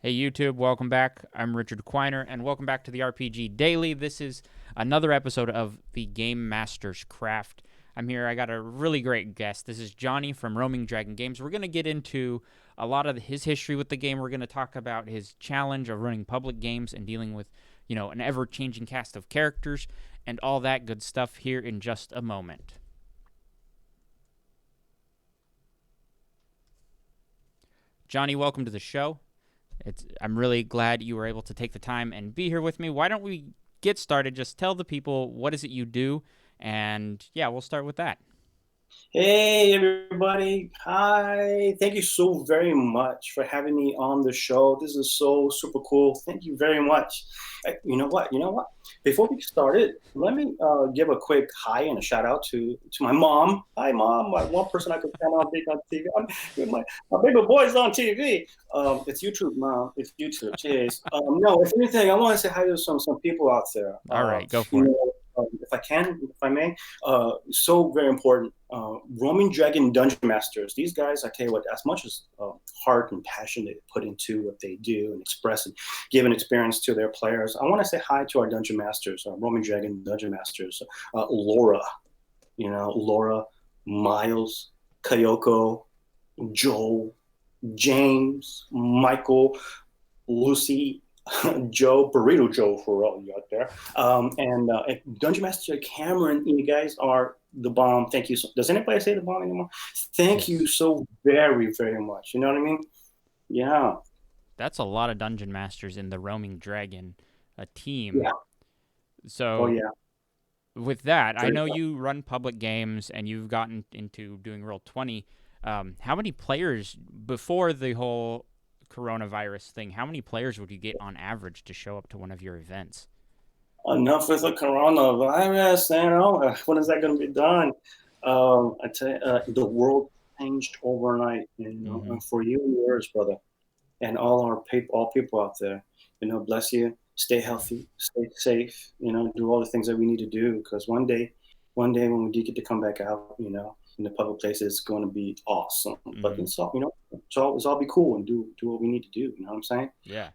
Hey YouTube, welcome back. I'm Richard Quiner, and welcome back to the RPG Daily. This is another episode of the Game Master's Craft. I'm here, I got a really great guest. This is Johnny from Roaming Dragon Games. We're going to get into a lot of his history with the game. We're going to talk about his challenge of running public games and dealing with, an ever-changing cast of characters and all that good stuff here in just a moment. Johnny, welcome to the show. I'm really glad you were able to take the time and be here with me. Why don't we get started? Just tell the people what is it you do, and yeah, we'll start with that. Hey everybody. Hi. Thank you so very much for having me on the show. This is so super cool. Thank you very much. You know what? Before we get started, let me give a quick hi and a shout out to my mom. Hi, mom. My one person I could stand on big on TV. My baby boy's on TV. It's YouTube, mom. It's YouTube. Jeez. No, if anything, I want to say hi to some people out there. All right, go for it. If I may, so very important. Roaming Dragon Dungeon Masters. These guys, I tell you what, as much as heart and passion they put into what they do and express and give an experience to their players, I want to say hi to our Dungeon Masters, Roaming Dragon Dungeon Masters. Laura, Laura, Miles, Kayoko, Joel, James, Michael, Lucy, Joe, Burrito Joe for all you out there. And Dungeon Master Cameron, you guys are the bomb. Thank you. Does anybody say the bomb anymore? Thank you Yes. so very, very much. You know what I mean? Yeah. That's a lot of dungeon masters in the Roaming Dragon team. Yeah. Oh, So, yeah. with that, I Very know fun. you run public games and you've gotten into doing Roll20. How many players, before the whole coronavirus thing, how many players would you get on average to show up to one of your events? Enough with the coronavirus. When is that going to be done? I tell you, the world changed overnight. Mm-hmm. And for you and yours, brother, and all people out there. Bless you. Stay healthy, stay safe. Do all the things that we need to do because one day when we do get to come back out, in the public place, it's going to be awesome. But Mm-hmm. it's all be cool and do what we need to do. You know what I'm saying? Yeah,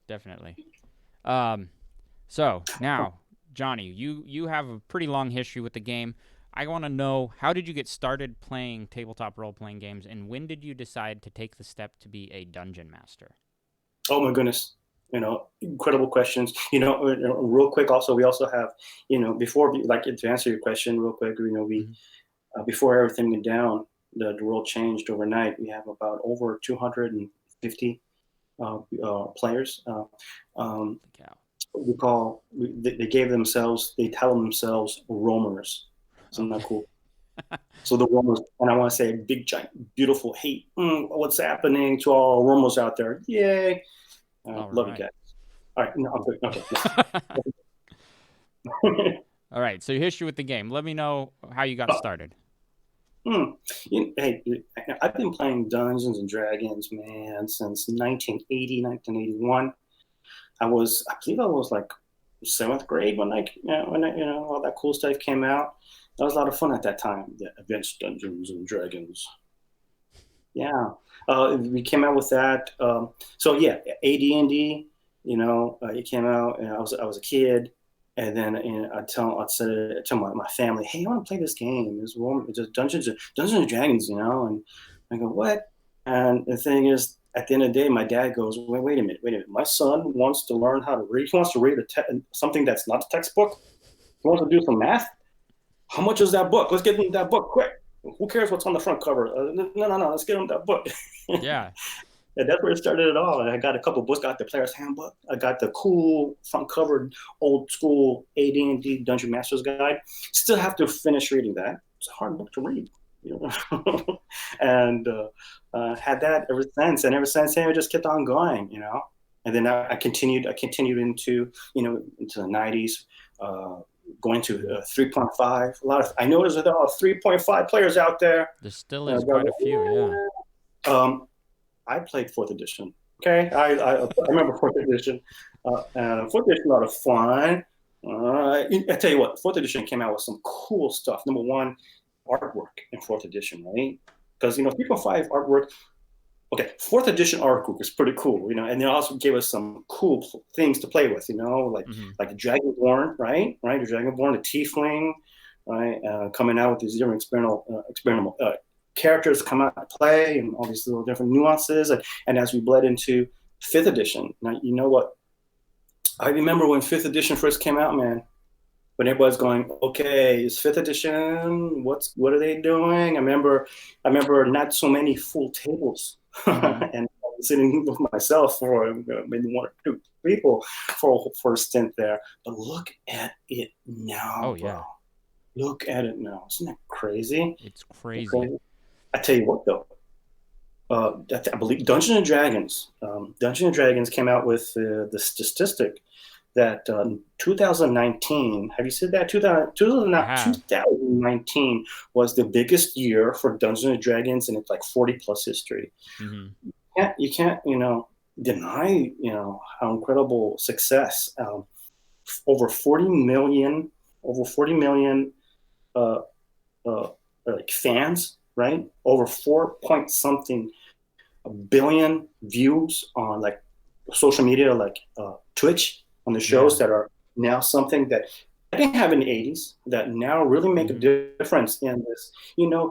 definitely. Um, So now, Johnny, you have a pretty long history with the game. I want to know, how did you get started playing tabletop role playing games, and when did you decide to take the step to be a dungeon master? Oh my goodness. Incredible questions. Real quick. Also, we also have, before like to answer your question real quick. We Mm-hmm. before everything went down, the world changed overnight. We have about over 250 players. Um, The cow. they tell themselves roamers. Isn't that Okay. cool? So the roamers, and I want to say a big, giant, beautiful hate. What's happening to all roamers out there? Yay! All Love you right. guys. All right, no, I'm good. Okay, no. All right. So your history with the game. Let me know how you got started. Hmm. Hey, I've been playing Dungeons and Dragons, man, since 1980, 1981. I believe I was like seventh grade when all that cool stuff came out. That was a lot of fun at that time. The Advanced Dungeons and Dragons. Yeah, we came out with that. So yeah, AD&D. It came out, and I was a kid, and then I tell my family, hey, I want to play this game. It's just Dungeons and Dragons, and I go what? And the thing is, at the end of the day, my dad goes, wait a minute. My son wants to learn how to read. He wants to read something that's not a textbook. He wants to do some math. How much is that book? Let's get him that book quick. Who cares what's on the front cover? No. Let's get him that book. Yeah. And that's where it started it all. I got a couple books. Got the Player's Handbook. I got the cool front covered old school AD&D Dungeon Master's Guide. Still have to finish reading that. It's a hard book to read. And had that ever since. And ever since, I just kept on going. And then I continued. I continued into the 90s. Going to Mm-hmm. 3.5. I noticed that there are 3.5 players out there. There still is quite a few. Yeah. Um, I played fourth edition. Okay, I remember fourth edition. Fourth edition, a lot of fun. I tell you what, fourth edition came out with some cool stuff. Number one, artwork in fourth edition, right? Because 3.5 artwork. okay, fourth edition artwork is pretty cool, and they also gave us some cool things to play with, Hmm. like the Dragonborn, right? Right, the Dragonborn, the Tiefling, right, coming out with these different experimental characters come out to play and all these little different nuances, and as we bled into fifth edition, now you know what? I remember when fifth edition first came out, man. When everybody's going, okay, it's fifth edition. What are they doing? I remember not so many full tables, Hmm. and sitting with myself for maybe one or two people for a stint there. But look at it Oh now, bro. yeah, Look at it now. Isn't that crazy? it's crazy. Crazy. I tell you what, though. I believe Dungeons and Dragons came out with the statistic that 2019, have you said that? I have. 2019 was the biggest year for Dungeons and Dragons in its like 40 plus history. Hmm. You can't, deny, how incredible success. Over 40 million, over 40 million uh, like fans, right? Over 4 point something billion views on like social media, like Twitch, on the Yeah. shows that are now something that I didn't have in the 80s that now really make a Hmm. difference in this,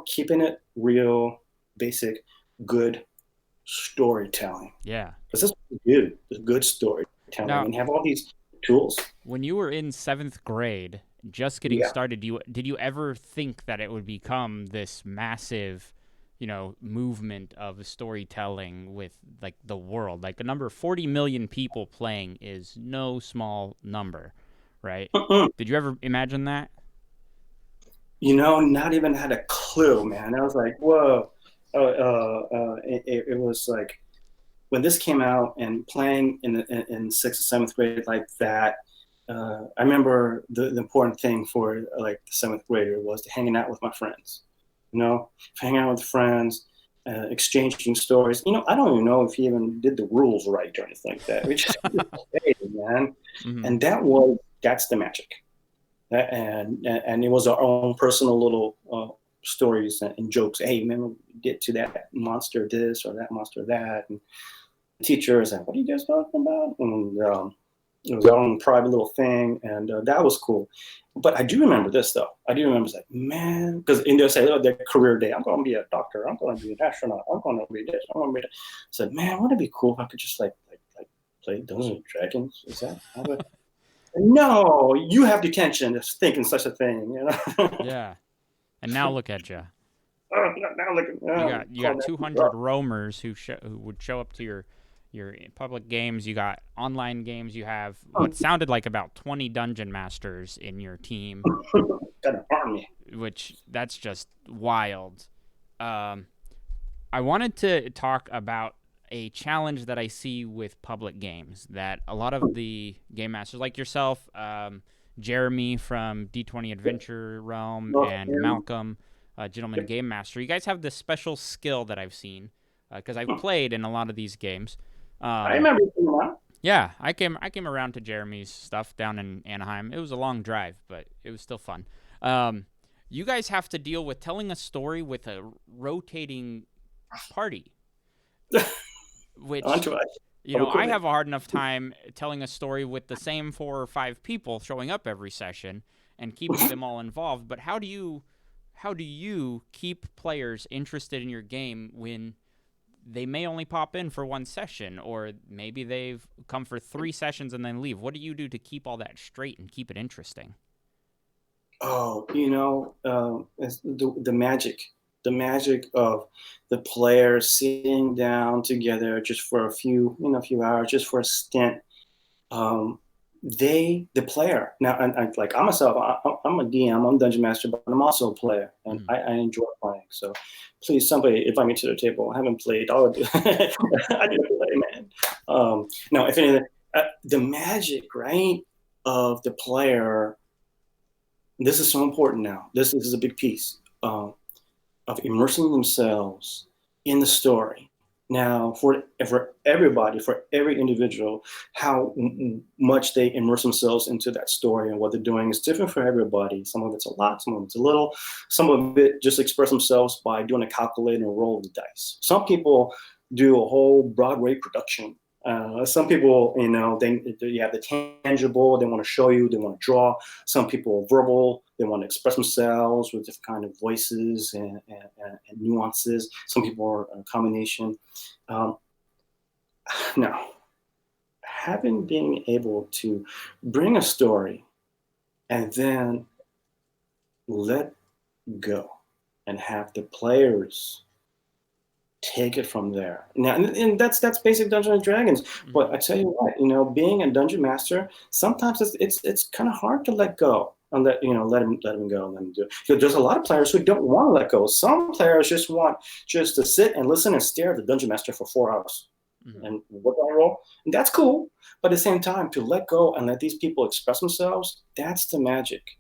keeping it real, basic, good storytelling. Yeah. Because this is good, this good storytelling, Now, and have all these tools. when you were in seventh grade, just getting Yeah. started, did you ever think that it would become this massive, movement of storytelling with like the world? Like the number 40 million people playing is no small number, right? Mm-mm. Did you ever imagine that? Not even had a clue, man. I was like, whoa. It was like when this came out and playing in sixth or seventh grade like that. I remember the important thing for like the seventh grader was to hanging out with my friends. Hanging out with friends, exchanging stories. I don't even know if he even did the rules right or anything like that. We just played, man, Hmm. and that's the magic. And it was our own personal little stories and jokes. Hey, remember get to that monster this or that monster that, and the teacher is like, "What are you guys talking about?" And it was our own private little thing, and that was cool. But I do remember this though. I do remember, it's like, man, because in there say, "Oh, their career day. I'm going to be a doctor. I'm going to be an astronaut. I'm going to be this. I'm going to be that." I said, man, wouldn't it be cool if I could just like play Dungeons and Dragons? Is that how it? No, you have detention of thinking such a thing. Yeah. And now look at you. Now look at You got 200 roamers who would show up to your public games. You got online games. You have what sounded like about 20 dungeon masters in your team, got an army. which that's just wild. Um, I wanted to talk about a challenge that I see with public games that a lot of the game masters, like yourself, Jeremy from D20 Adventure Realm, and Malcolm, Gentleman Game Master, you guys have this special skill that I've seen because I've played in a lot of these games. I Um, remember that. yeah, I came around to Jeremy's stuff down in Anaheim. It was a long drive, but it was still fun. Um, you guys have to deal with telling a story with a rotating party, which Entourage. I have a hard enough time telling a story with the same 4 or 5 people showing up every session and keeping them all involved. But how do you keep players interested in your game when they may only pop in for one session, or maybe they've come for 3 sessions and then leave? What do you do to keep all that straight and keep it interesting? Oh, it's the magic of the players sitting down together just for a few hours, just for a stint. Um, the player now, and like I myself, I'm a DM, I'm a dungeon master, but I'm also a player, and Mm-hmm. I enjoy playing. So please, somebody invite me to the table. I haven't played. I'll do. I didn't play, man. No, if anything, the magic, right, of the player. This is so important now. This is a big piece of immersing themselves in the story. Now, for everybody, for every individual, how much they immerse themselves into that story and what they're doing is different for everybody. Some of it's a lot, some of it's a little. Some of it just express themselves by doing a calculator and roll the dice. Some people do a whole Broadway production. Some people, they have the tangible, they want to show you, they want to draw. Some people are verbal, they want to express themselves with different kind of voices and nuances. Some people are a combination. Um, Now, having being able to bring a story and then let go and have the players take it from there. Now, and that's basic Dungeons and Dragons. But I tell you what, being a dungeon master, sometimes it's kind of hard to let go and let him go and let him do it. Because there's a lot of players who don't want to let go. Some players just want just to sit and listen and stare at the dungeon master for 4 hours. And what do I roll? And that's cool. But at the same time, to let go and let these people express themselves, that's the magic.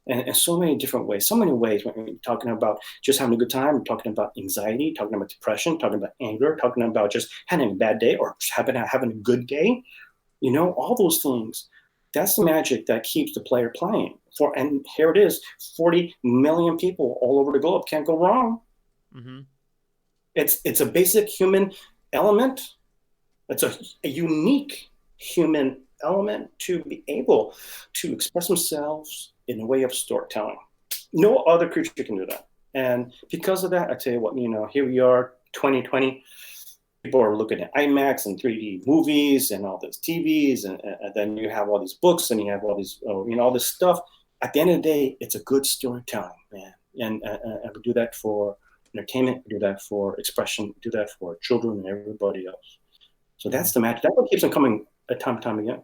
And in so many different ways, so many ways. When we're talking about just having a good time, we're talking about anxiety, talking about depression, talking about anger, talking about just having a bad day or just having a good day. All those things. That's the magic that keeps the player playing. And here it is, 40 million people all over the globe. Can't go wrong. Mm-hmm. It's a basic human element. It's a unique human element to be able to express themselves in a way of storytelling. No other creature can do that. And because of that, I tell you what, here we are, 2020. People are looking at IMAX and 3D movies and all these TVs, and then you have all these books and you have all these, all this stuff. At the end of the day, it's a good storytelling, man. And we do that for entertainment, we do that for expression, we do that for children and everybody else. So that's the magic. That's what keeps them coming time and time again.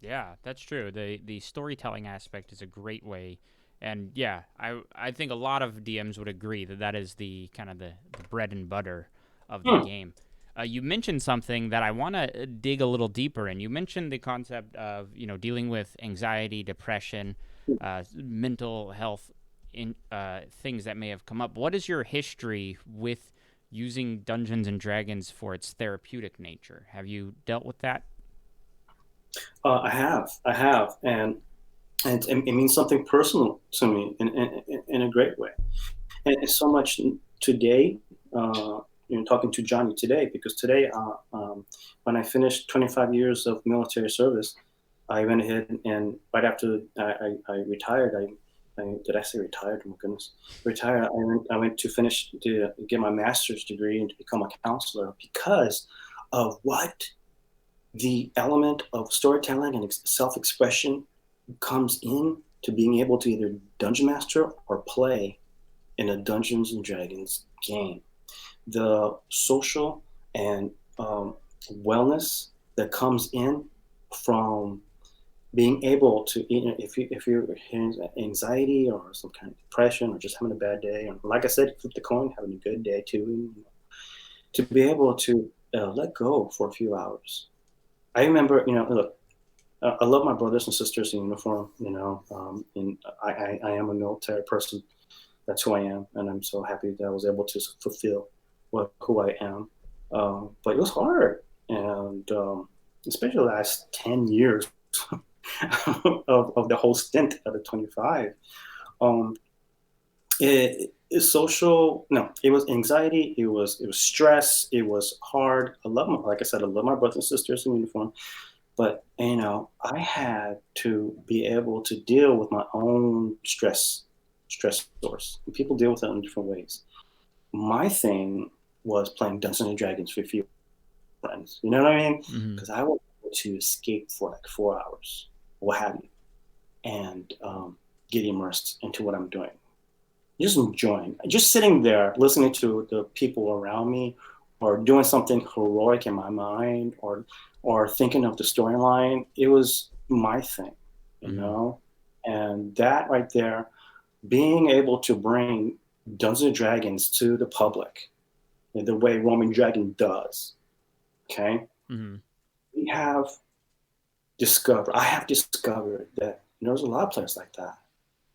Yeah, that's true. The storytelling aspect is a great way, and yeah, I think a lot of DMs would agree that is the kind of the bread and butter of the game. You mentioned something that I want to dig a little deeper in. You mentioned the concept of dealing with anxiety, depression, mental health, in things that may have come up. What is your history with using Dungeons and Dragons for its therapeutic nature? Have you dealt with that? I have, and it means something personal to me in a great way. And it's so much today, talking to Johnny today, because today, when I finished 25 years of military service, I went ahead and right after I retired, did I say retired? Oh my goodness, retired. I went to get my master's degree and to become a counselor because of what the element of storytelling and self-expression comes in to being able to either dungeon master or play in a Dungeons and Dragons game. The social and wellness that comes in from being able to, if you're hearing anxiety or some kind of depression or just having a bad day, and like I said, flip the coin, having a good day too, to be able to let go for a few hours. I remember, look, I love my brothers and sisters in uniform, and I am a military person. That's who I am, and I'm so happy that I was able to fulfill who I am. But it was hard, and especially the last 10 years of the whole stint of the 25. It was anxiety, it was stress, it was hard. Like I said, I love my brothers and sisters in uniform, but I had to be able to deal with my own stress source. And people deal with it in different ways. My thing was playing Dungeons and Dragons with a few friends. You know what I mean? Because I was able to escape for like 4 hours, what have you, and get immersed into what I'm doing. Just enjoying, just sitting there, listening to the people around me, or doing something heroic in my mind, or thinking of the storyline. It was my thing, and that right there, being able to bring Dungeons and Dragons to the public, the way Roaming Dragon does. Okay, I have discovered that there's a lot of players like that.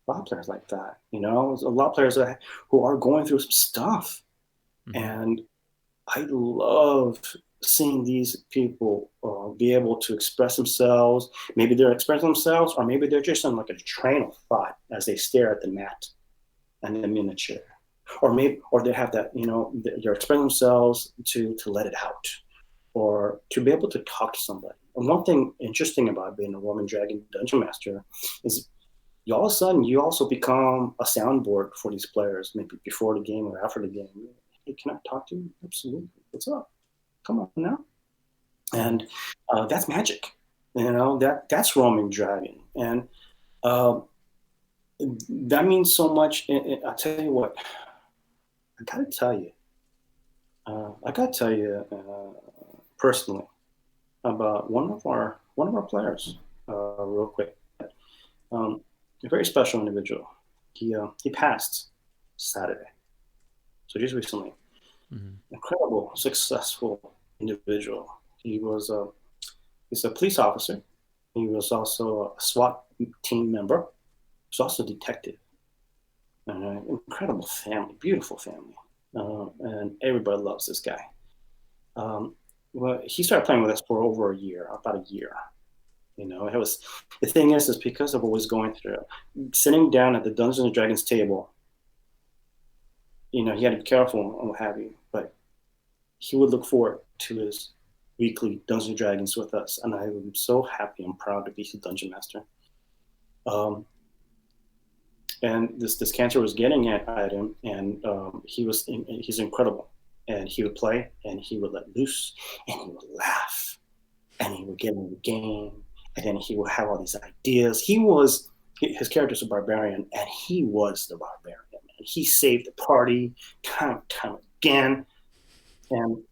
A lot of players like that. There's a lot of players who are going through some stuff, and I love seeing these people be able to express themselves. Maybe they're expressing themselves, or maybe they're just on like a train of thought as they stare at the mat and the miniature, or they have that, they're expressing themselves to let it out, or to be able to talk to somebody. And one thing interesting about being a Roman Dragon Dungeon Master is you all of a sudden you also become a soundboard for these players, maybe before the game or after the game. Hey, can I talk to you? Absolutely. What's up? Come on now. And that's magic. That's Roaming Dragon. And that means so much. I'll tell you what, I gotta tell you personally about one of our players, real quick. A very special individual. He passed Saturday, so just recently. Mm-hmm. Incredible, successful individual. He's a police officer. He was also a SWAT team member. He was also a detective. Incredible family, beautiful family, and everybody loves this guy. Well, he started playing with us for over about a year. It was, the thing is because of what was going through, sitting down at the Dungeons and Dragons table. He had to be careful and what have you, but he would look forward to his weekly Dungeons and Dragons with us, and I am so happy and proud to be his dungeon master. And this cancer was getting at him, and he's incredible. And he would play, and he would let loose, and he would laugh, and he would get in the game, and then he would have all these ideas. His character's a barbarian, and he was the barbarian. And he saved the party time again, and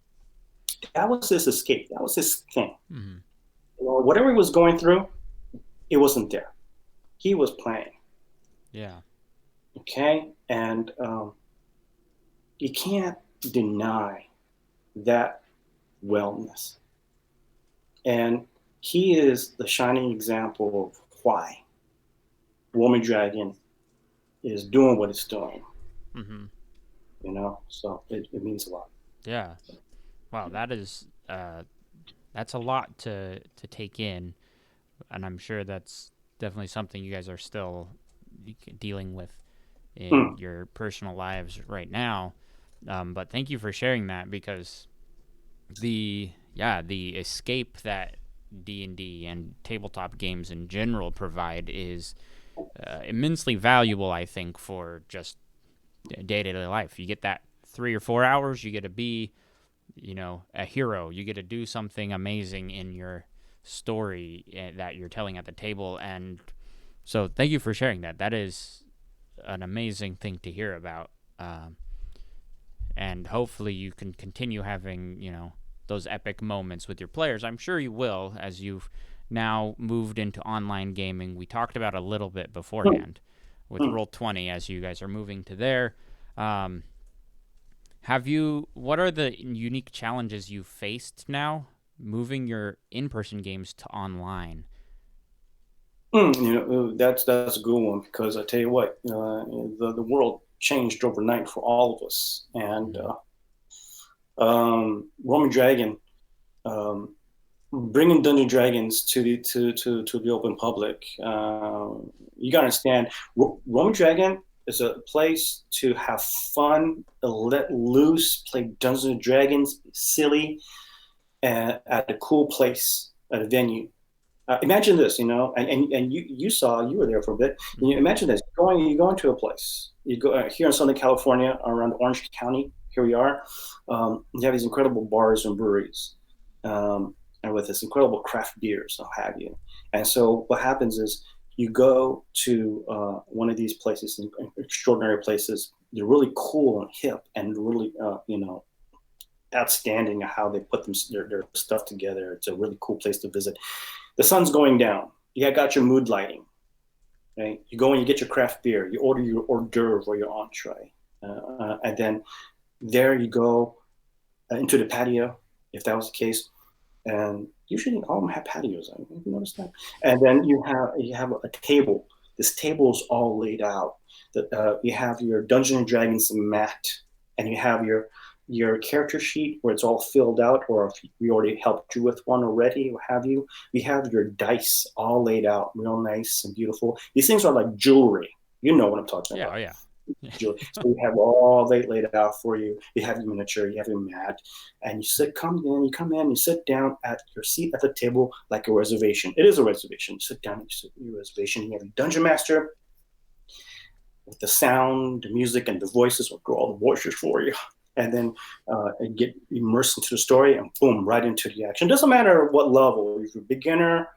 that was his escape. That was his thing. Mm-hmm. Whatever he was going through, it wasn't there. He was playing. Yeah. Okay, and you can't deny that wellness. And he is the shining example of why Roaming Dragon is doing what it's doing. Mm-hmm. So it means a lot. Yeah. Wow, that's a lot to take in, and I'm sure that's definitely something you guys are still dealing with in your personal lives right now. But thank you for sharing that, because the escape that D&D and tabletop games in general provide is immensely valuable, I think, for just day-to-day life. You get that 3 or 4 hours, you get to be, a hero. You get to do something amazing in your story that you're telling at the table. And so thank you for sharing that. That is an amazing thing to hear about. And hopefully you can continue having, those epic moments with your players. I'm sure you will, as you've now moved into online gaming. We talked about a little bit beforehand with Roll20 as you guys are moving to there. What are the unique challenges you've faced now moving your in-person games to online? That's a good one, because I tell you what, the world changed overnight for all of us, and Roman Dragon, bringing Dungeon Dragons to the open public. You gotta understand, Roman Dragon is a place to have fun, let loose, play Dungeons and Dragons, be silly, at a cool place, at a venue. Imagine this, and you were there for a bit. Imagine this: you go into a place. You go here in Southern California, around Orange County. Here we are. You have these incredible bars and breweries, and with this incredible craft beers, what have you. And so what happens is you go to one of these places, extraordinary places. They're really cool and hip, and really, outstanding how they put their stuff together. It's a really cool place to visit. The sun's going down. You got your mood lighting. Right? You go and you get your craft beer. You order your hors d'oeuvre or your entree, and then there you go into the patio, if that was the case. And usually all of them have patios. I don't notice that. And then you have a table. This table is all laid out. You have your Dungeons and Dragons mat, and you have your character sheet where it's all filled out, or if we already helped you with one already, what have you. We have your dice all laid out, real nice and beautiful. These things are like jewelry. You know what I'm talking about. Yeah. So you have all laid out for you. You have your miniature, you have your mat, and you come in, you sit down at your seat at the table like a reservation. It is a reservation. You sit down, you sit at your reservation. You have a dungeon master with the sound, the music, and the voices will do all the voices for you. And then get immersed into the story and boom, right into the action. It doesn't matter what level, if you're a beginner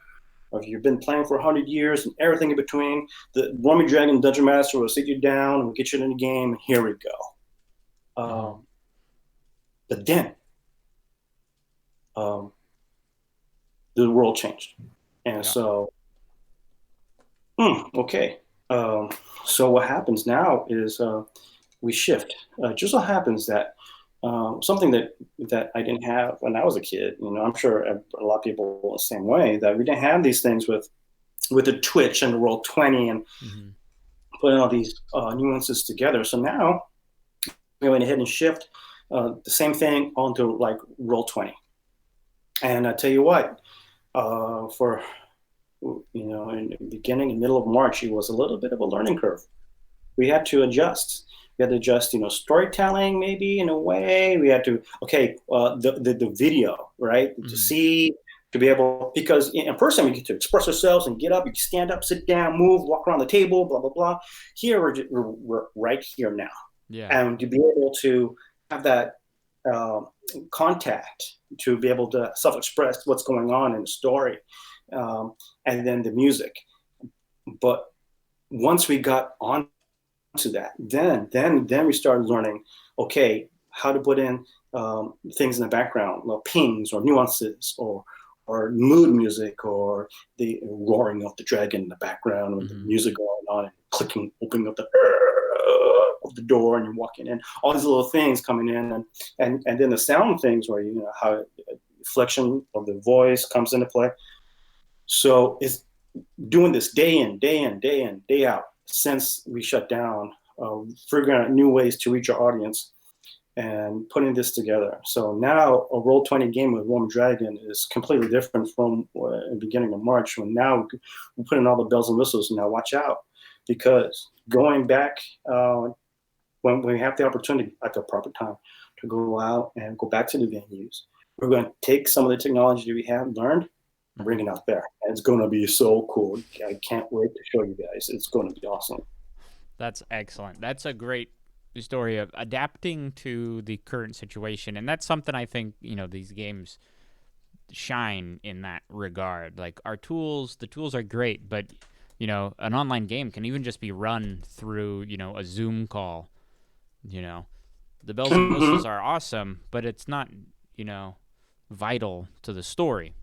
or if you've been playing for 100 years and everything in between, the Roaming Dragon Dungeon Master will sit you down and we'll get you in the game, and here we go. But then the world changed. And so, okay. So what happens now is we shift. It just so happens that something that I didn't have when I was a kid, I'm sure a lot of people the same way, that we didn't have these things with the Twitch and the Roll20 and putting all these nuances together. So now we went ahead and shift the same thing onto like Roll20. And I tell you what, for in the beginning and middle of March, it was a little bit of a learning curve. We had to adjust. We had to adjust, storytelling maybe in a way. We had to, the video, right? To be able, because in person we get to express ourselves and get up, you stand up, sit down, move, walk around the table, blah, blah, blah. Here, we're right here now. Yeah. And to be able to have that contact, to be able to self-express what's going on in the story, and then the music. But once we got on to that, then we started learning, how to put in things in the background, pings or nuances or mood music, or the roaring of the dragon in the background with the music going on and clicking, opening up of the door and you're walking in, all these little things coming in, and then the sound things where how reflection of the voice comes into play. So it's doing this day in, day out since we shut down, figuring out new ways to reach our audience and putting this together. So now a Roll20 game with Roaming Dragon is completely different from the beginning of March, when now we put in all the bells and whistles. Now watch out, because going back when we have the opportunity at the proper time to go out and go back to the venues, we're going to take some of the technology we have learned and bring it out there. And it's going to be so cool. I can't wait to show you guys. It's going to be awesome. That's excellent. That's a great story of adapting to the current situation. And that's something I think, these games shine in that regard. Like the tools are great, but, an online game can even just be run through, a Zoom call. The bells and whistles are awesome, but it's not, vital to the story.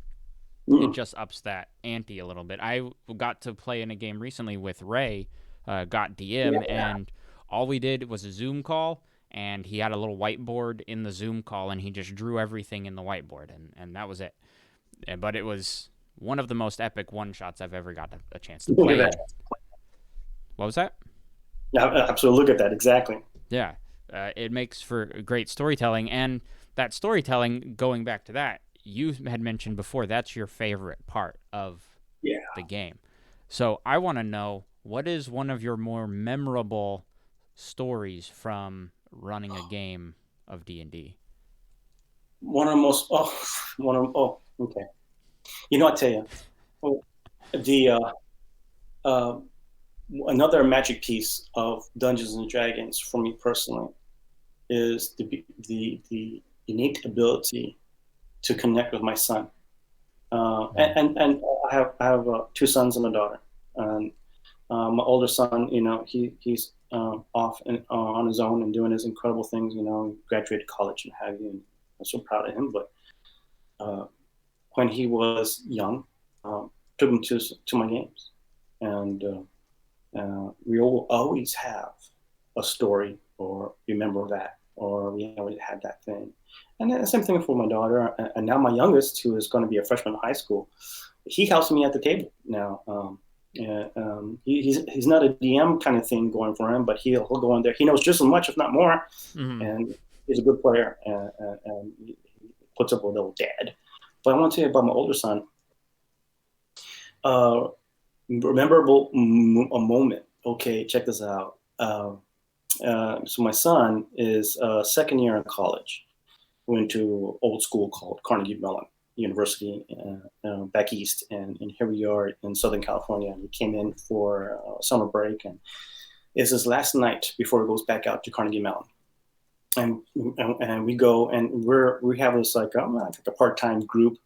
It just ups that ante a little bit. I got to play in a game recently with Ray, got DM, and all we did was a Zoom call, and he had a little whiteboard in the Zoom call, and he just drew everything in the whiteboard, and that was it. But it was one of the most epic one-shots I've ever got a chance to play. What was that? Yeah, absolutely. Look at that. Exactly. Yeah. It makes for great storytelling, and that storytelling, going back to that, you had mentioned before, that's your favorite part of the game. So I want to know, what is one of your more memorable stories from running a game of D&D? Okay. I'll tell you, another magic piece of Dungeons and Dragons for me personally is the innate ability to connect with my son. And I have 2 sons and a daughter. And my older son, he's off on his own and doing his incredible things. Graduated college and have you. And I'm so proud of him. But when he was young, took him to my games, and we will always have a story or remember that, or we always had that thing. And then the same thing for my daughter, and now my youngest, who is going to be a freshman in high school, he helps me at the table now. He's not a DM kind of thing going for him, but he'll go in there. He knows just as much, if not more, and he's a good player, and he puts up with little dad. But I want to tell you about my older son. Memorable a moment. Okay, check this out. So my son is second year in college. Went to old school called Carnegie Mellon University back east, and here we are in Southern California. And we came in for summer break, and it's his last night before he goes back out to Carnegie Mellon. And we go, and we have this like a part-time group.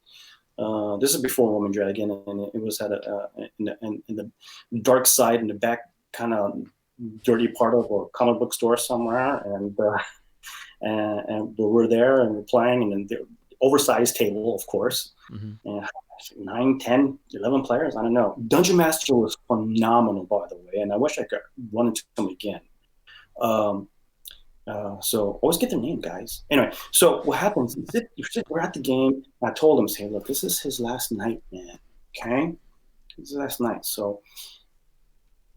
This is before Woman Dragon, and it was at in the dark side in the back, kind of dirty part of a comic book store somewhere, and we're there and we're playing, and then the oversized table, of course, and 9, 10, 11 players. I don't know. Dungeon Master was phenomenal, by the way, and I wish I could run into him again. So always get their name, guys. Anyway, so what happens? We're at the game. I told him, say, look, this is his last night, man. Okay, this is his last night. So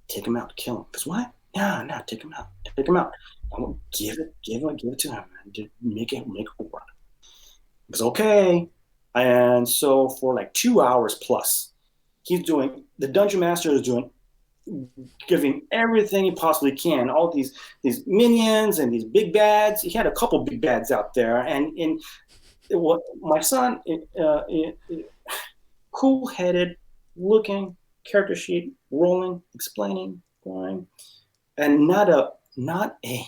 take him out, kill him. Because what? No, take him out. Take him out. I will give it to him, man. Make it work. It's okay. And so for like 2 hours plus, the Dungeon Master is giving everything he possibly can. All these minions and these big bads. He had a couple big bads out there, and what my son, cool-headed, looking, character sheet, rolling, explaining, going, and not a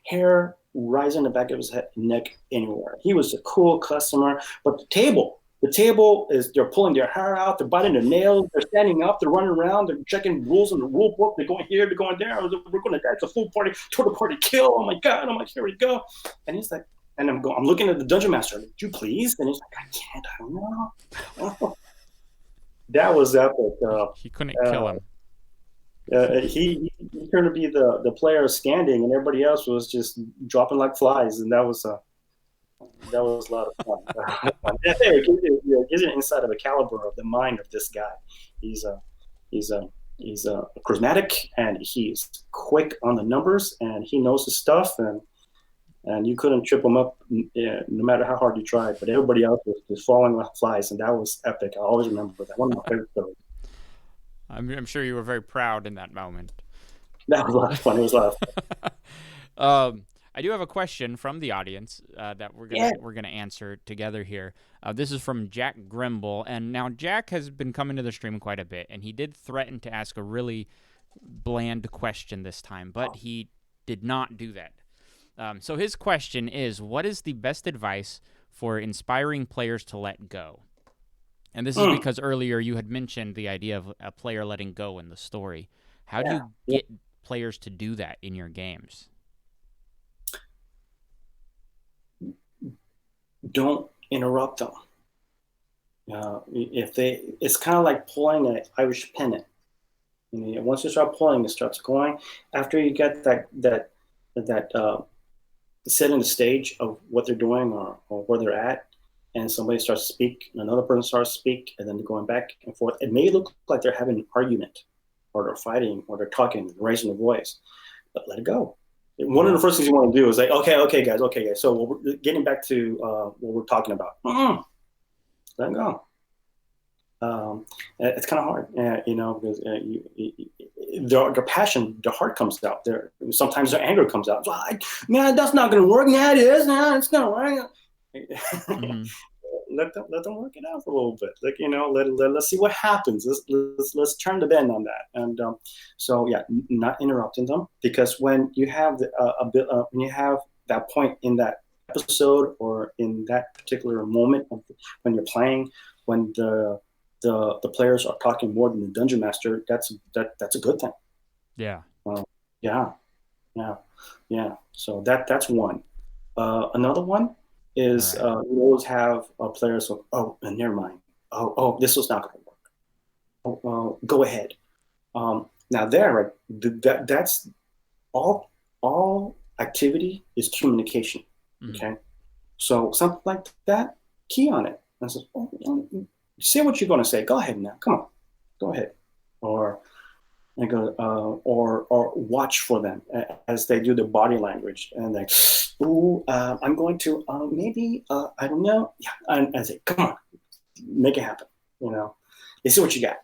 hair rising the back of his neck anywhere. He was a cool customer, but the table is, they're pulling their hair out, they're biting their nails, they're standing up, they're running around, they're checking rules in the rule book, they're going here, they're going there, we're going to, it's a full party, total party kill, oh my God, I'm like, here we go. And he's like, and I'm looking at the Dungeon Master, would you please? And he's like, I can't, I don't know. That was epic. He couldn't kill him. He turned to be the player standing, and everybody else was just dropping like flies, and that was a lot of fun. It gives you an insight of the caliber of the mind of this guy. He's charismatic, and he's quick on the numbers, and he knows his stuff, and you couldn't trip him up no matter how hard you tried. But everybody else was just falling like flies, and that was epic. I always remember that. One of my favorite stories. I'm sure you were very proud in that moment. That was a lot of fun. It was a lot of fun. I do have a question from the audience that we're gonna answer together here. This is from Jack Grimble, and now Jack has been coming to the stream quite a bit, and he did threaten to ask a really bland question this time, but he did not do that. So his question is, what is the best advice for inspiring players to let go? And this is because earlier you had mentioned the idea of a player letting go in the story. How do you get players to do that in your games? Don't interrupt them. It's kind of like pulling an Irish pennant. Once you start pulling, it starts going. After you get that setting the stage of what they're doing or where they're at, and somebody starts to speak, and another person starts to speak, and then they're going back and forth. It may look like they're having an argument, or they're fighting, or they're talking, raising their voice, but let it go. One of the first things you want to do is like, okay, guys. So we're getting back to what we're talking about. Let it go. It's kind of hard, because their passion, their heart comes out. Sometimes their anger comes out. Like, man, that's not going to work. Yeah, it is. Nah, it's going to work. Let them work it out for a little bit. Let's see what happens. Let's turn the bend on that. And not interrupting them, because when you have when you have that point in that episode or in that particular moment when you're playing, when the players are talking more than the Dungeon Master, that's a good thing. Yeah. Yeah. So that's one. Another one is we always have players of, never mind. This was not going to work. Go ahead. Now there, that's all activity is communication. Okay, so something like that, key on it. And says, say what you're going to say. Go ahead now. Come on, go ahead. Or watch for them as they do their body language, and like, I'm going to maybe I don't know. Yeah, and I say, come on, make it happen. They see what you got.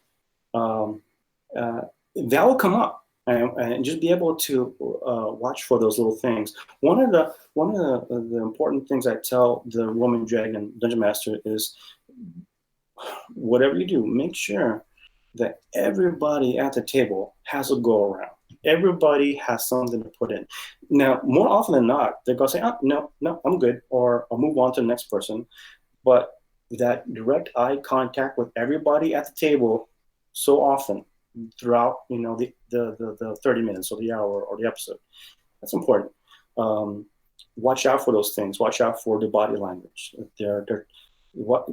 That will come up. and just be able to watch for those little things. One of the important things I tell the Roman Dragon Dungeon Master is, whatever you do, make sure that everybody at the table has a go around. Everybody has something to put in. Now, more often than not, they're going to say, oh, no, no, I'm good, or I'll move on to the next person. But that direct eye contact with everybody at the table so often throughout, the 30 minutes or the hour or the episode, that's important. Watch out for those things. Watch out for the body language. What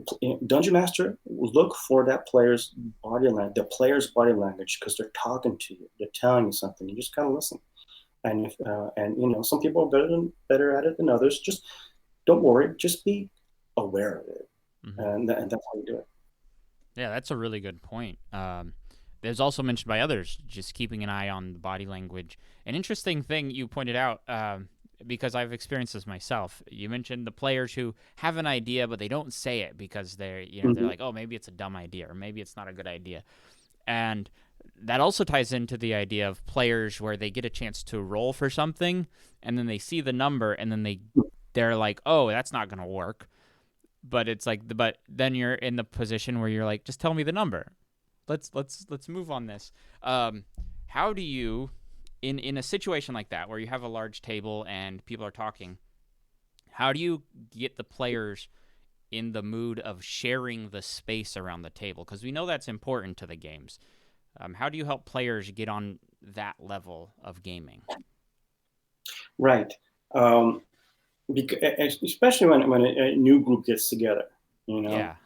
Dungeon Master, look for that player's body language, the player's body language, because they're talking to you, they're telling you something. You just gotta listen. And if some people are better at it than others. Just don't worry. Just be aware of it, and that's how you do it. Yeah, that's a really good point. There's also mentioned by others, just keeping an eye on the body language. An interesting thing you pointed out, because I've experienced this myself. You mentioned the players who have an idea, but they don't say it because they're like, oh, maybe it's a dumb idea, or maybe it's not a good idea. And that also ties into the idea of players where they get a chance to roll for something, and then they see the number, and then they're like, oh, that's not going to work. But it's like, but then you're in the position where you're like, just tell me the number. Let's move on this. How do you, in a situation like that where you have a large table and people are talking, how do you get the players in the mood of sharing the space around the table? Because we know that's important to the games. How do you help players get on that level of gaming? Right. Especially when a new group gets together, Yeah.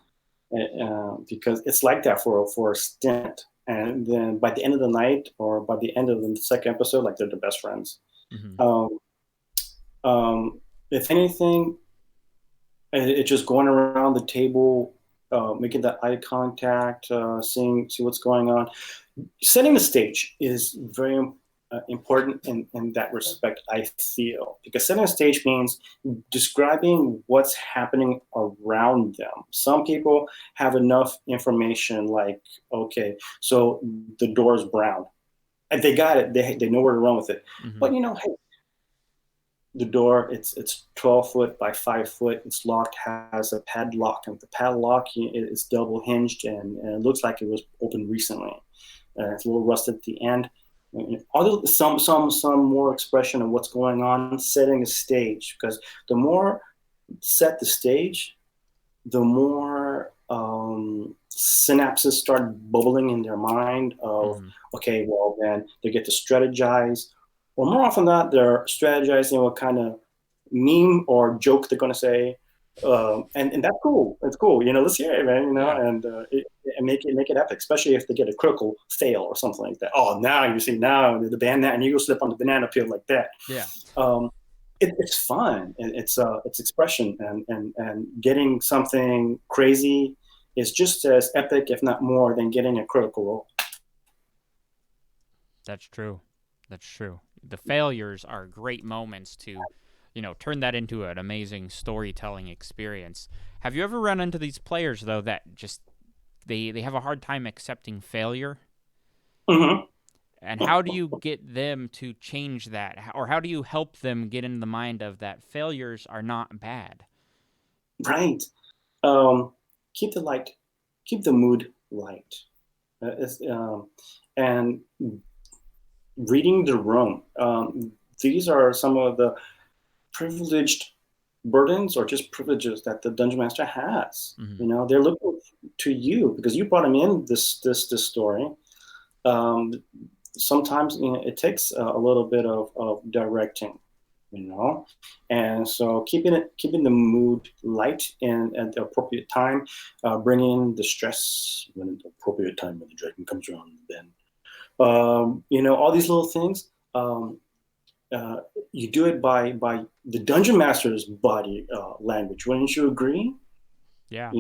Because it's like that for a stint, and then by the end of the night or by the end of the second episode, like, they're the best friends. If anything, it's just going around the table, making that eye contact, see what's going on. Setting the stage is very important in that respect, I feel, because setting a stage means describing what's happening around them. Some people have enough information, like, okay, so the door is brown, and they got it. They know where to run with it. But hey, the door, it's 12 foot by 5 foot. It's locked, has a padlock, and the padlock is double hinged, and it looks like it was opened recently. It's a little rusted at the end. Some more expression of what's going on, setting a stage, because the more set the stage, the more synapses start bubbling in their mind of, okay, well, then they get to strategize, or more often than not, they're strategizing what kind of meme or joke they're going to say, and that's cool. It's cool, let's hear it, man, and make it epic, especially if they get a critical fail or something like that. Oh, now the banana, and you go slip on the banana peel like that. Yeah. It's fun, and it's expression, and getting something crazy is just as epic, if not more, than getting a critical role. That's true. The failures are great moments to, turn that into an amazing storytelling experience. Have you ever run into these players, though, that just they have a hard time accepting failure? And how do you get them to change that? Or how do you help them get in the mind of that failures are not bad? Right. Keep the mood light. And reading the room. These are some of the privileged burdens, or just privileges, that the Dungeon Master has. They're looking to you because you brought them in this story. Sometimes it takes a little bit of directing, and so keeping the mood light and at the appropriate time, bringing the stress when at the appropriate time when the dragon comes around the bend. All these little things. You do it by the Dungeon Master's body language. Wouldn't you agree? Yeah.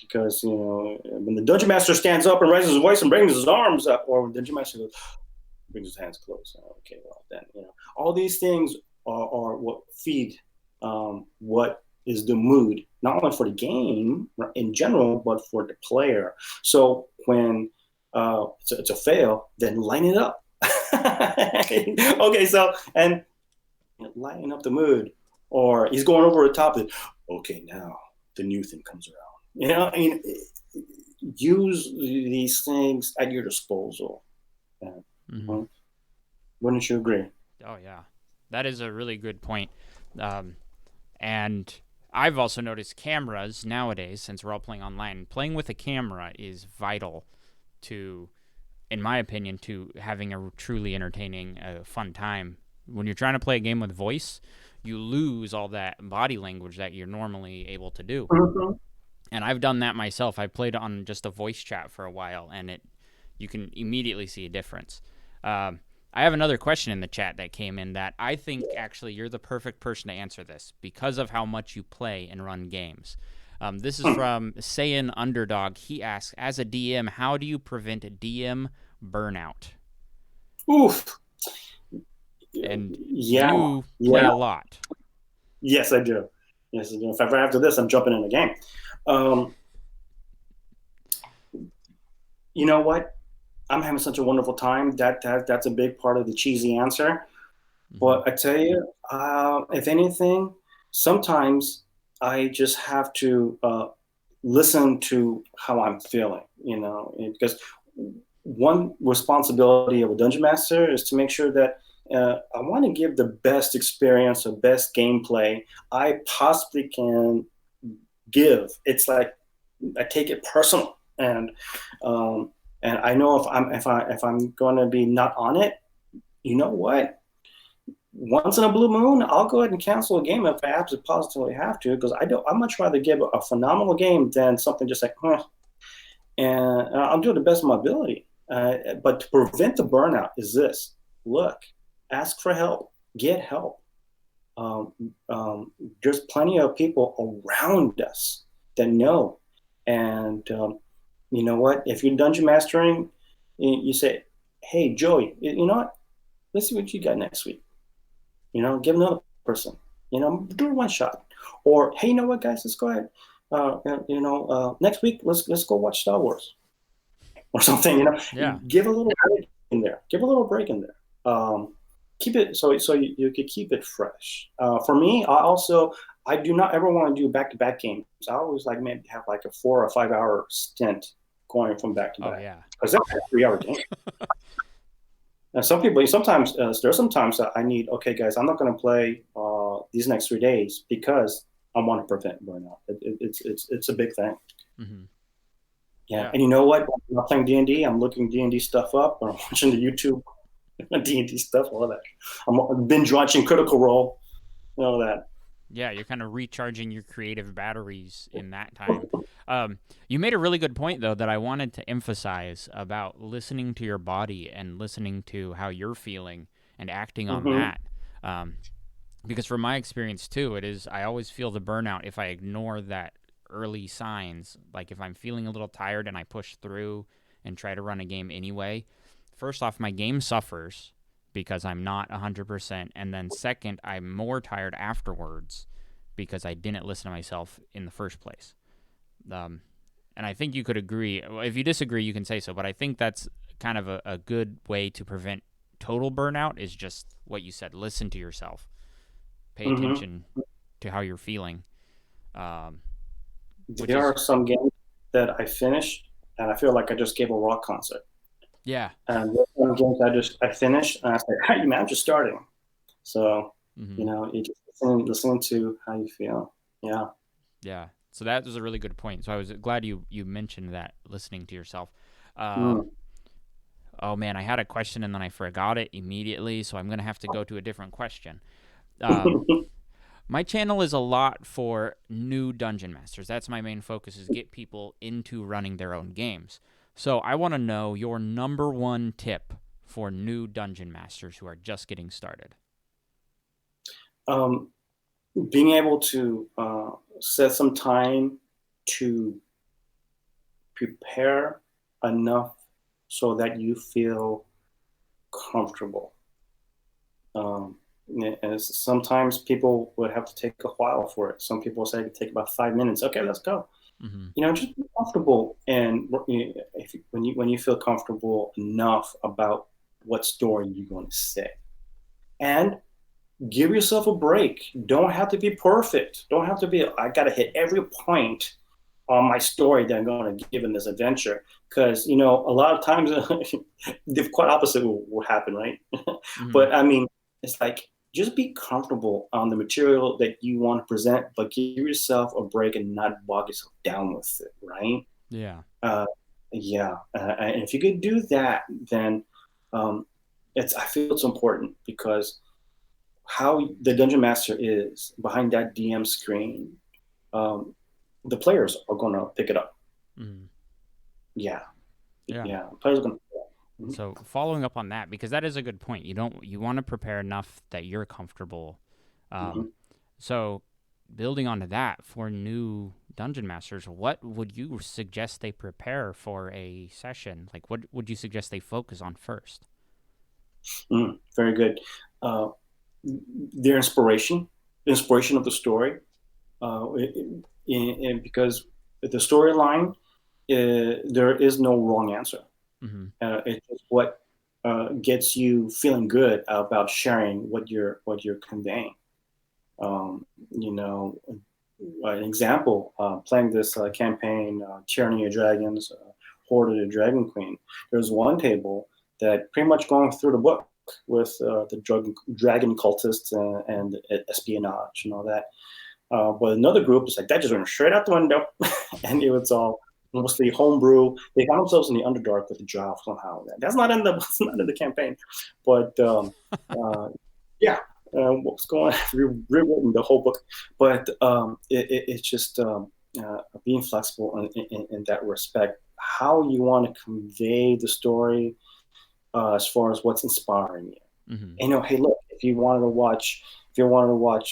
Because when the Dungeon Master stands up and raises his voice and brings his arms up, or the Dungeon Master brings his hands close. Okay, well then, all these things are what feed what is the mood, not only for the game in general, but for the player. So when it's a fail, then line it up. Okay, so and lighten up the mood, or he's going over the top of it. Okay, now the new thing comes around. I mean, use these things at your disposal. Mm-hmm. Wouldn't you agree? Oh yeah, that is a really good point. Um, and I've also noticed cameras nowadays, since we're all playing online, playing with a camera is vital to, in my opinion, to having a truly entertaining, fun time. When you're trying to play a game with voice, you lose all that body language that you're normally able to do. Mm-hmm. And I've done that myself. I played on just a voice chat for a while, and you can immediately see a difference. I have another question in the chat that came in that I think actually you're the perfect person to answer this because of how much you play and run games. This is from Saiyan Underdog. He asks, as a DM, how do you prevent DM burnout? Oof. And Yeah. you play a lot. Yes, I do. Yes, I do. In fact, right after this, I'm jumping in the game. Um, you know what? I'm having such a wonderful time. That's a big part of the cheesy answer. Mm-hmm. But I tell you, if anything, sometimes I just have to listen to how I'm feeling. Because one responsibility of a dungeon master is to make sure that I want to give the best experience or best gameplay I possibly can give. It's like I take it personal, and I know if I'm going to be not on it, you know what? Once in a blue moon, I'll go ahead and cancel a game if I absolutely positively have to, because I'd much rather give a phenomenal game than something just like, huh. And I'll do the best of my ability. But to prevent the burnout is this: look, ask for help, get help. Um, there's plenty of people around us that know, and you know what? If you're dungeon mastering, you say, "Hey, Joey, you know what? Let's see what you got next week." Give another person. Do a one shot. Or hey, you know what, guys? Let's go ahead. Next week, let's go watch Star Wars or something. Yeah. Give a little break in there. Give a little break in there. Keep it so you could keep it fresh. For me, I do not ever want to do back to back games. I always like maybe have like a 4 or 5 hour stint going from back to back. Oh yeah. Because that's a 3 hour game. And there's sometimes that I need, okay, guys, I'm not going to play these next 3 days because I want to prevent burnout. It's a big thing. Mm-hmm. Yeah. And you know what? I'm not playing D&D. I'm looking D&D stuff up. I'm watching the YouTube D&D stuff, all of that. I'm binge watching Critical Role, all that. Yeah, you're kind of recharging your creative batteries in that time. You made a really good point, though, that I wanted to emphasize about listening to your body and listening to how you're feeling and acting on that. Because from my experience, too, I always feel the burnout if I ignore that early signs. Like if I'm feeling a little tired and I push through and try to run a game anyway, first off, my game suffers because I'm not 100%, and then second, I'm more tired afterwards because I didn't listen to myself in the first place. And I think you could agree. If you disagree, you can say so, but I think that's kind of a good way to prevent total burnout is just what you said. Listen to yourself. Pay attention to how you're feeling. There are some games that I finished, and I feel like I just gave a rock concert. Yeah. And some games I finished, and I said, "Hey, man, I'm just starting." So you just listen to how you feel. Yeah. Yeah. So that was a really good point. So I was glad you mentioned that, listening to yourself. Oh man, I had a question and then I forgot it immediately, so I'm gonna have to go to a different question. My channel is a lot for new dungeon masters. That's my main focus, is get people into running their own games. So I want to know your number one tip for new dungeon masters who are just getting started. Being able to set some time to prepare enough so that you feel comfortable. And sometimes people would have to take a while for it. Some people say it could take about 5 minutes. Okay, let's go. Just be comfortable, and when you feel comfortable enough about what story you're going to say. And give yourself a break. Don't have to be perfect. Don't have to be, I got to hit every point on my story that I'm going to give in this adventure. Because, a lot of times the quite opposite will happen, right? Mm-hmm. But I mean, it's like, just be comfortable on the material that you want to present, but give yourself a break and not bog yourself down with it, right? Yeah. Uh, yeah. And if you could do that, then I feel it's important because how the dungeon master is behind that DM screen, um, the players are going to pick it up. Mm-hmm. Yeah, Yeah. yeah, players are going to. Mm-hmm. So following up on that, because that is a good point. You want to prepare enough that you're comfortable. Mm-hmm. So building onto that for new dungeon masters, what would you suggest they prepare for a session? Like, what would you suggest they focus on first? Very good. Uh, their the inspiration of the story, and because the storyline, there is no wrong answer. Mm-hmm. It's just what gets you feeling good about sharing what you're conveying. You know, an example, playing this campaign, Tyranny of Dragons, Horde of the Dragon Queen. There's one table that pretty much going through the book with the dragon cultists and espionage and all that. But another group is like that just went straight out the window, and it was all mostly homebrew. They found themselves in the Underdark with the Drow somehow. That's not in the that's not in the campaign, but yeah, what's going on? Rewritten the whole book, but it's just being flexible in that respect. How you want to convey the story as far as what's inspiring you. Mm-hmm. And hey, look, if you wanted to watch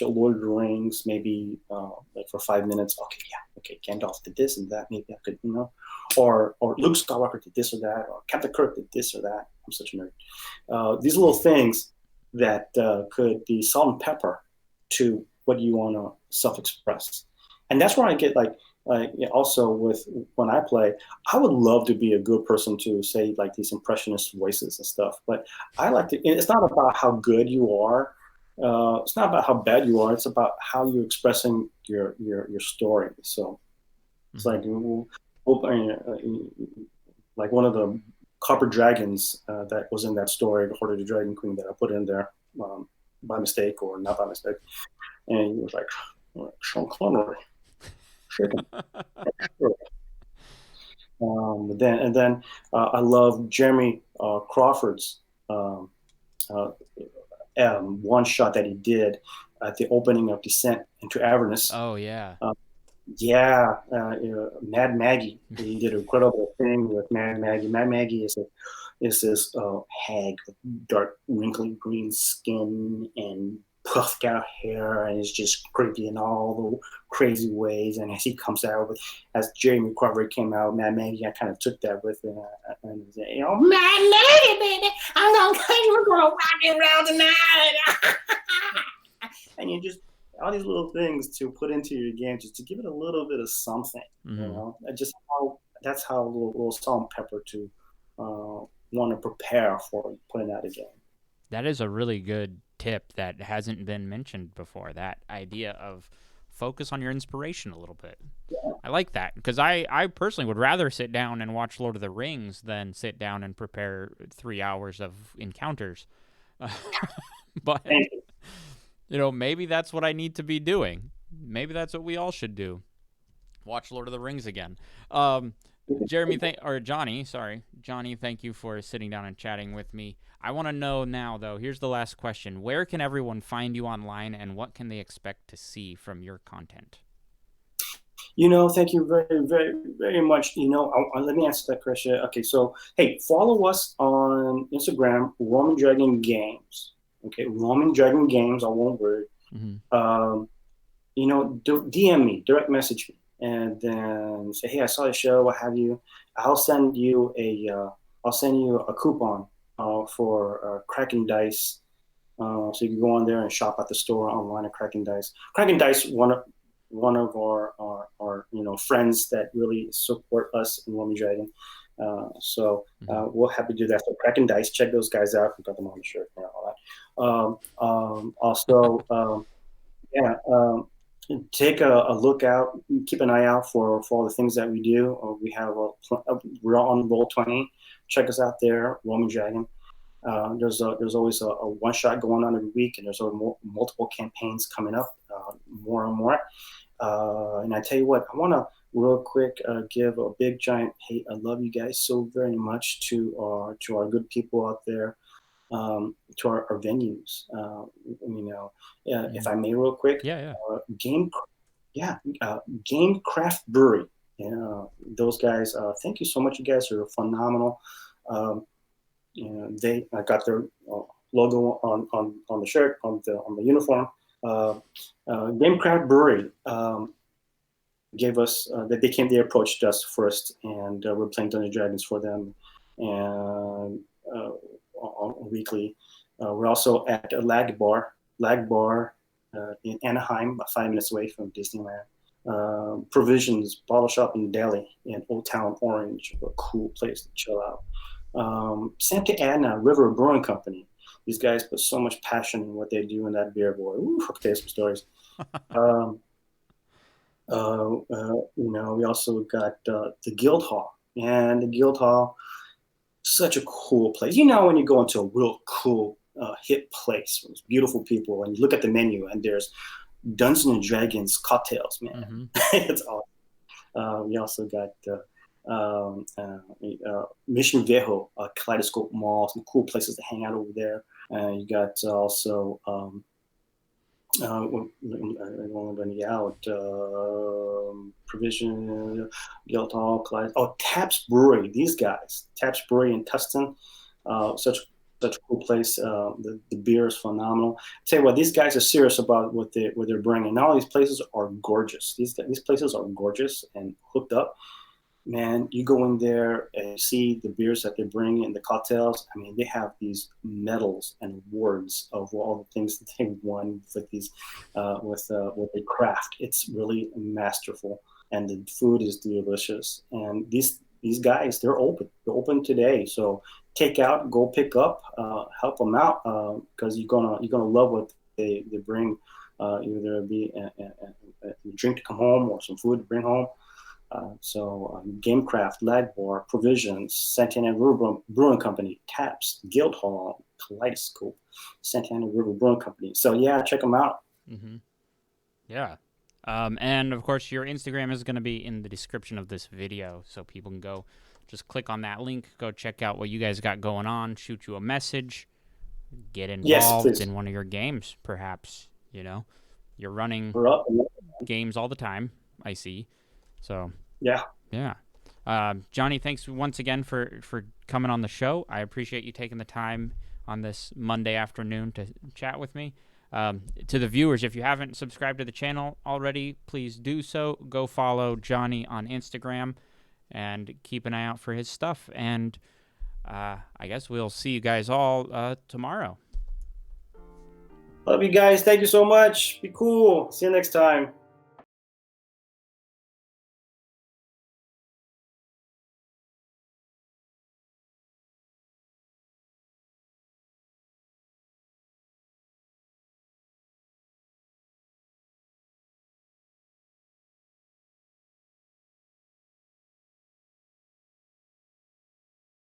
Lord of the Rings, maybe like for 5 minutes, okay, yeah, okay, Gandalf did this and that, maybe I could, or Luke Skywalker did this or that, or Captain Kirk did this or that. I'm such a nerd. These little things that could be salt and pepper to what you want to self-express, and that's where I get also with when I play, I would love to be a good person to say like these impressionist voices and stuff, but I like to. It's not about how good you are. It's not about how bad you are. It's about how you're expressing your story. So it's Mm-hmm. like like one of the copper dragons that was in that story, the Horde of the Dragon Queen, that I put in there by mistake or not by mistake, and he was like, Sean Connery, shaking. Then I love Jeremy Crawford's uh, one shot that he did at the opening of Descent into Avernus. Oh yeah. Yeah, Mad Maggie. He did an incredible thing with Mad Maggie. Mad Maggie is this hag with dark, wrinkly green skin and puffed out hair, and is just creepy in all the crazy ways. And as he comes out with, as Jeremy Crawford came out, Mad Maggie, I kind of took that with it, and Mad Maggie, baby, I'm gonna we're gonna rock and roll tonight. And you just all these little things to put into your game just to give it a little bit of something, Mm-hmm. just how that's how a little salt and pepper to want to prepare for putting out a game. That is a really good tip that hasn't been mentioned before. That idea of focus on your inspiration a little bit. Yeah. I like that because I personally would rather sit down and watch Lord of the Rings than sit down and prepare 3 hours of encounters. But maybe that's what I need to be doing. Maybe that's what we all should do. Watch Lord of the Rings again. Johnny, thank you for sitting down and chatting with me. I want to know now, though, here's the last question. Where can everyone find you online, and what can they expect to see from your content? Thank you very, very, very much. Let me answer that question. Okay, so, hey, follow us on Instagram, Roman Dragon Games. Okay, Roman Dragon Games, all one word. Mm-hmm. DM me, direct message me, and then say, hey, I saw the show, what have you. I'll send you a coupon for Kraken Dice. So you can go on there and shop at the store online at Kraken Dice. Kraken Dice, one of our friends that really support us in Roman Dragon. We'll happy to do that. So Crack and Dice, check those guys out. We got them on the shirt and all that. Also, yeah, take a look out, keep an eye out for all the things that we do. We're on Roll20. Check us out there, Roman Dragon. There's always a one shot going on every week, and there's multiple campaigns coming up, more and more. And I tell you what, I want to real quick give a big giant hey, I love you guys so very much to our good people out there, to our venues. If I may, real quick, Gamecraft Brewery. Those guys. Thank you so much. You guys are phenomenal. They got their logo on the shirt, on the uniform. Gamecraft Brewery gave us they approached us first, and we're playing Dungeons and Dragons for them, and weekly. We're also at a Lag Bar in Anaheim, about 5 minutes away from Disneyland. Provisions Bottle Shop in Delhi in Old Town Orange, a cool place to chill out. Santa Ana River Brewing Company. These guys put so much passion in what they do in that beer, boy. Ooh, okay, some stories. We also got the Guild Hall, and the Guild Hall, such a cool place. When you go into a real cool, hip place with beautiful people, and you look at the menu, and there's Dungeons and Dragons cocktails, man. Mm-hmm. It's awesome. We also got Mission Viejo, Kaleidoscope Mall, some cool places to hang out over there. You got also Provision, Guild Hall, Taps Brewery. These guys, Taps Brewery in Tustin, such a cool place. The beer is phenomenal. Tell you what, these guys are serious about what they're bringing. Now these places are gorgeous. These places are gorgeous and hooked up. Man, you go in there and see the beers that they bring and the cocktails. I mean, they have these medals and awards of all the things that they won with these, with the craft. It's really masterful, and the food is delicious. And these guys, they're open. They're open today. So take out, go pick up, help them out, because you're gonna love what they bring. Either it be a drink to come home or some food to bring home. Gamecraft, Lag Bar, Provisions, Santa Ana River Brewing Company, Taps, Guild Hall, Kaleidoscope, Santa Ana River Brewing Company. So yeah, check them out. Mm-hmm. Yeah. And of course, your Instagram is going to be in the description of this video, so people can go just click on that link, go check out what you guys got going on, shoot you a message, get involved in one of your games, perhaps. You're running games all the time, I see. So yeah. Johnny, thanks once again for coming on the show. I appreciate you taking the time on this Monday afternoon to chat with me. To the viewers, if you haven't subscribed to the channel already, please do so. Go follow Johnny on Instagram and keep an eye out for his stuff. And I guess we'll see you guys all tomorrow. Love you guys. Thank you so much. Be cool. See you next time.